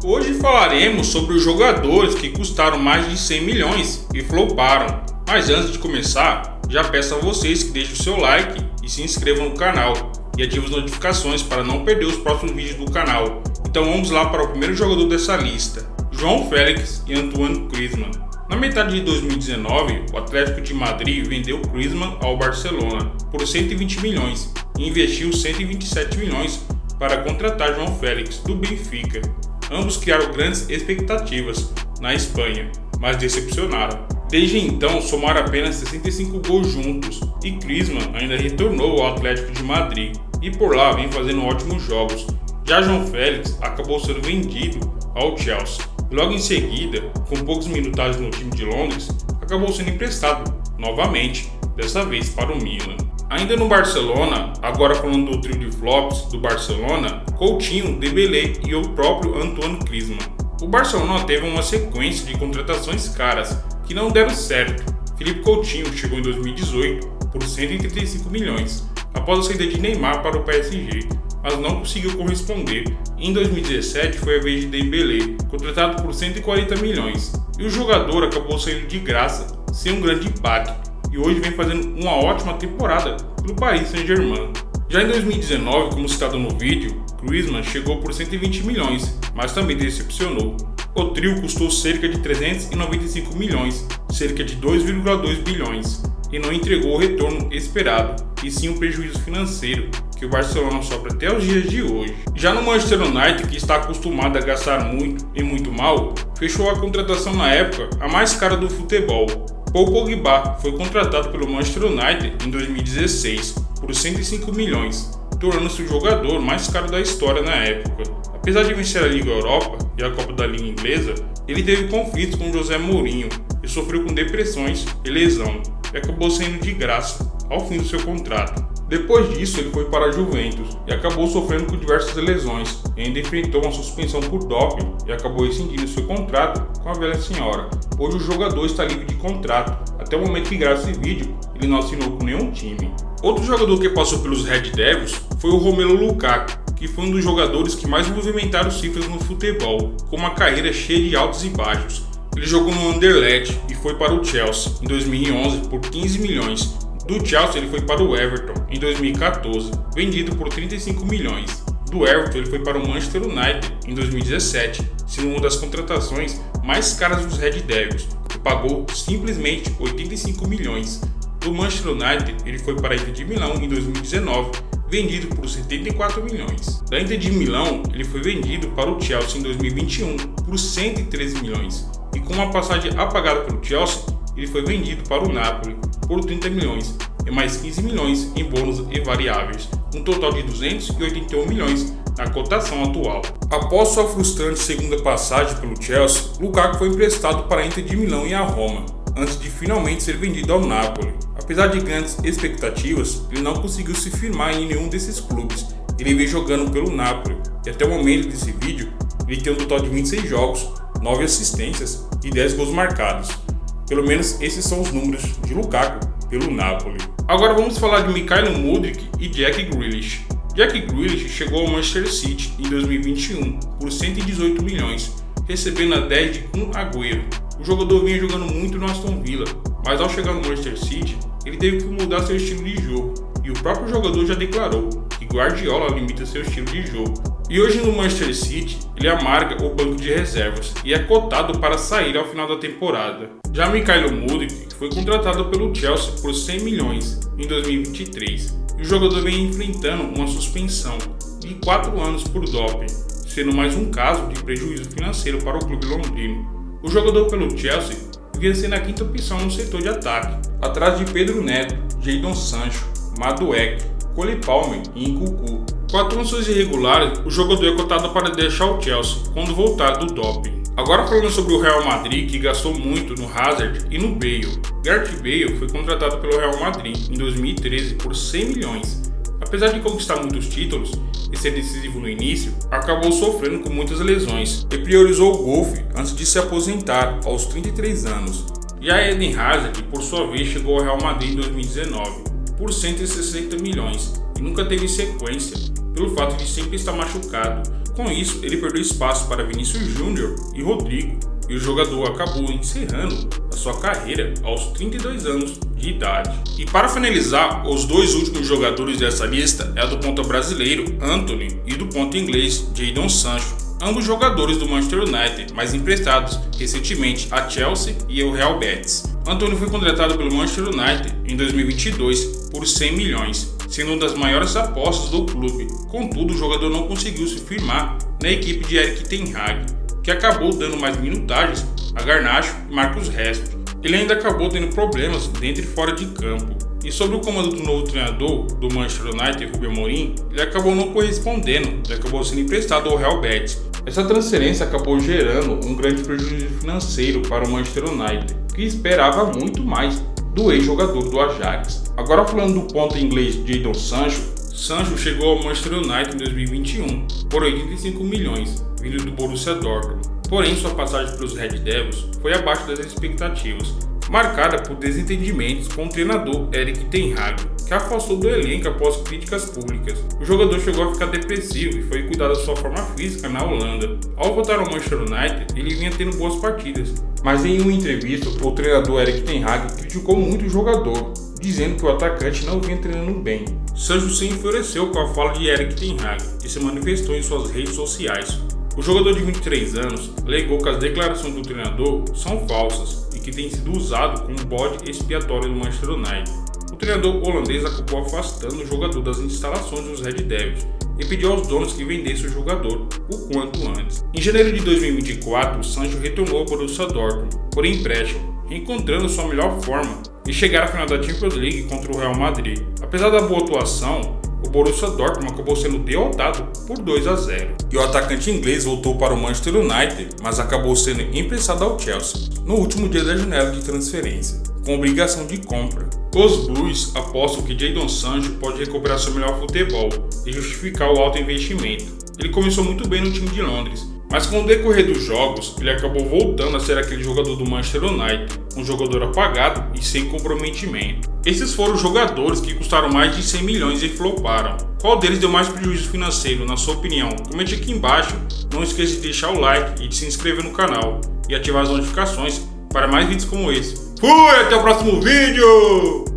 Hoje falaremos sobre os jogadores que custaram mais de 100 milhões e floparam. Mas antes de começar, já peço a vocês que deixem o seu like e se inscrevam no canal e ativem as notificações para não perder os próximos vídeos do canal. Então vamos lá para o primeiro jogador dessa lista, João Félix e Antoine Griezmann. Na metade de 2019, o Atlético de Madrid vendeu Griezmann ao Barcelona por 120 milhões e investiu 127 milhões para contratar João Félix do Benfica. Ambos criaram grandes expectativas na Espanha, mas decepcionaram. Desde então, somaram apenas 65 gols juntos e Griezmann ainda retornou ao Atlético de Madrid e por lá vem fazendo ótimos jogos. Já João Félix acabou sendo vendido ao Chelsea e logo em seguida, com poucos minutagens no time de Londres, acabou sendo emprestado novamente, dessa vez para o Milan. Ainda no Barcelona, agora falando do trio de flops do Barcelona, Coutinho, Dembélé e o próprio Antoine Griezmann. O Barcelona teve uma sequência de contratações caras que não deram certo. Philippe Coutinho chegou em 2018 por 135 milhões, após a saída de Neymar para o PSG, mas não conseguiu corresponder. Em 2017 foi a vez de Dembélé, contratado por 140 milhões, e o jogador acabou saindo de graça, sem um grande impacto, e hoje vem fazendo uma ótima temporada pelo Paris Saint-Germain. Já em 2019, como citado no vídeo, Griezmann chegou por 120 milhões, mas também decepcionou. O trio custou cerca de 395 milhões, cerca de 2,2 bilhões, e não entregou o retorno esperado, e sim um prejuízo financeiro que o Barcelona sofre até os dias de hoje. Já no Manchester United, que está acostumado a gastar muito e muito mal, fechou a contratação na época a mais cara do futebol. Paul Pogba foi contratado pelo Manchester United em 2016 por 105 milhões, tornando-se o jogador mais caro da história na época. Apesar de vencer a Liga Europa e a Copa da Liga Inglesa, ele teve conflitos com José Mourinho e sofreu com depressões e lesão, e acabou saindo de graça ao fim do seu contrato. Depois disso, ele foi para a Juventus e acabou sofrendo com diversas lesões, e ainda enfrentou uma suspensão por doping e acabou rescindindo seu contrato com a velha senhora. Hoje o jogador está livre de contrato. Até o momento que gravo esse vídeo, ele não assinou com nenhum time. Outro jogador que passou pelos Red Devils foi o Romelu Lukaku, que foi um dos jogadores que mais movimentaram cifras no futebol, com uma carreira cheia de altos e baixos. Ele jogou no Anderlecht e foi para o Chelsea em 2011 por 15 milhões. Do Chelsea ele foi para o Everton em 2014, vendido por 35 milhões. Do Everton ele foi para o Manchester United em 2017, sendo uma das contratações mais caras dos Red Devils, que pagou simplesmente 85 milhões. Do Manchester United ele foi para a Inter de Milão em 2019, vendido por 74 milhões. Da Inter de Milão ele foi vendido para o Chelsea em 2021 por 113 milhões. E com uma passagem apagada pelo Chelsea, ele foi vendido para o Napoli por 30 milhões e mais 15 milhões em bônus e variáveis, um total de 281 milhões na cotação atual. Após sua frustrante segunda passagem pelo Chelsea, Lukaku foi emprestado para a Inter de Milão e a Roma, antes de finalmente ser vendido ao Napoli. Apesar de grandes expectativas, ele não conseguiu se firmar em nenhum desses clubes. Ele vem jogando pelo Napoli e até o momento desse vídeo, ele tem um total de 26 jogos, 9 assistências e 10 gols marcados. Pelo menos esses são os números de Lukaku pelo Napoli. Agora vamos falar de Mikhailo Mudryk e Jack Grealish. Jack Grealish chegou ao Manchester City em 2021 por 118 milhões, recebendo a 10 de Kun Agüero. O jogador vinha jogando muito no Aston Villa, mas ao chegar no Manchester City, ele teve que mudar seu estilo de jogo, e o próprio jogador já declarou que Guardiola limita seu estilo de jogo. E hoje no Manchester City, ele amarga o banco de reservas e é cotado para sair ao final da temporada. Já Mikhailo Mudryk foi contratado pelo Chelsea por 100 milhões em 2023, e o jogador vem enfrentando uma suspensão de 4 anos por doping, sendo mais um caso de prejuízo financeiro para o clube londrino. O jogador pelo Chelsea vinha sendo a quinta opção no setor de ataque, atrás de Pedro Neto, Jadon Sancho, Madueke, Cole Palmer e Nkunku. Com atuações irregulares, o jogador é cotado para deixar o Chelsea quando voltar do doping. Agora falando sobre o Real Madrid, que gastou muito no Hazard e no Bale. Gareth Bale foi contratado pelo Real Madrid em 2013 por 100 milhões. Apesar de conquistar muitos títulos e ser decisivo no início, acabou sofrendo com muitas lesões e priorizou o golfe antes de se aposentar aos 33 anos. Já Eden Hazard, por sua vez, chegou ao Real Madrid em 2019 por 160 milhões e nunca teve sequência pelo fato de sempre estar machucado, Com isso, ele perdeu espaço para Vinícius Júnior e Rodrigo, e o jogador acabou encerrando a sua carreira aos 32 anos de idade. E para finalizar, os dois últimos jogadores dessa lista é a do ponta brasileiro Antony e do ponta inglês Jadon Sancho, ambos jogadores do Manchester United, mas emprestados recentemente a Chelsea e ao Real Betis. Antony foi contratado pelo Manchester United em 2022 por 100 milhões, sendo uma das maiores apostas do clube. Contudo, o jogador não conseguiu se firmar na equipe de Erik ten Hag, que acabou dando mais minutagens a Garnacho e Marcus Rashford. Ele ainda acabou tendo problemas dentro e fora de campo. E sobre o comando do novo treinador do Manchester United, Ruben Amorim, ele acabou não correspondendo e acabou sendo emprestado ao Real Betis. Essa transferência acabou gerando um grande prejuízo financeiro para o Manchester United, que esperava muito mais do ex-jogador do Ajax. Agora falando do ponta inglês Jadon Sancho, Sancho chegou ao Manchester United em 2021 por 85 milhões, vindo do Borussia Dortmund. Porém, sua passagem pelos Red Devils foi abaixo das expectativas, marcada por desentendimentos com o treinador Erik ten Hag, que afastou do elenco após críticas públicas. O jogador chegou a ficar depressivo e foi cuidar da sua forma física na Holanda. Ao voltar ao Manchester United, ele vinha tendo boas partidas, mas em uma entrevista, o treinador Erik ten Hag criticou muito o jogador, dizendo que o atacante não vinha treinando bem. Sancho se enfureceu com a fala de Erik ten Hag e se manifestou em suas redes sociais. O jogador de 23 anos alegou que as declarações do treinador são falsas e que tem sido usado como bode expiatório do Manchester United. O treinador holandês acabou afastando o jogador das instalações dos Red Devils e pediu aos donos que vendessem o jogador o quanto antes. Em janeiro de 2024, Sancho retornou ao Borussia Dortmund por empréstimo, reencontrando sua melhor forma e chegar à final da Champions League contra o Real Madrid. Apesar da boa atuação, o Borussia Dortmund acabou sendo derrotado por 2-0. E o atacante inglês voltou para o Manchester United, mas acabou sendo emprestado ao Chelsea no último dia da janela de transferência, com obrigação de compra. Os Blues apostam que Jadon Sancho pode recuperar seu melhor futebol e justificar o alto investimento. Ele começou muito bem no time de Londres, mas com o decorrer dos jogos, ele acabou voltando a ser aquele jogador do Manchester United, um jogador apagado e sem comprometimento. Esses foram os jogadores que custaram mais de 100 milhões e floparam. Qual deles deu mais prejuízo financeiro, na sua opinião? Comente aqui embaixo, não esqueça de deixar o like e de se inscrever no canal e ativar as notificações para mais vídeos como esse. Fui, até o próximo vídeo!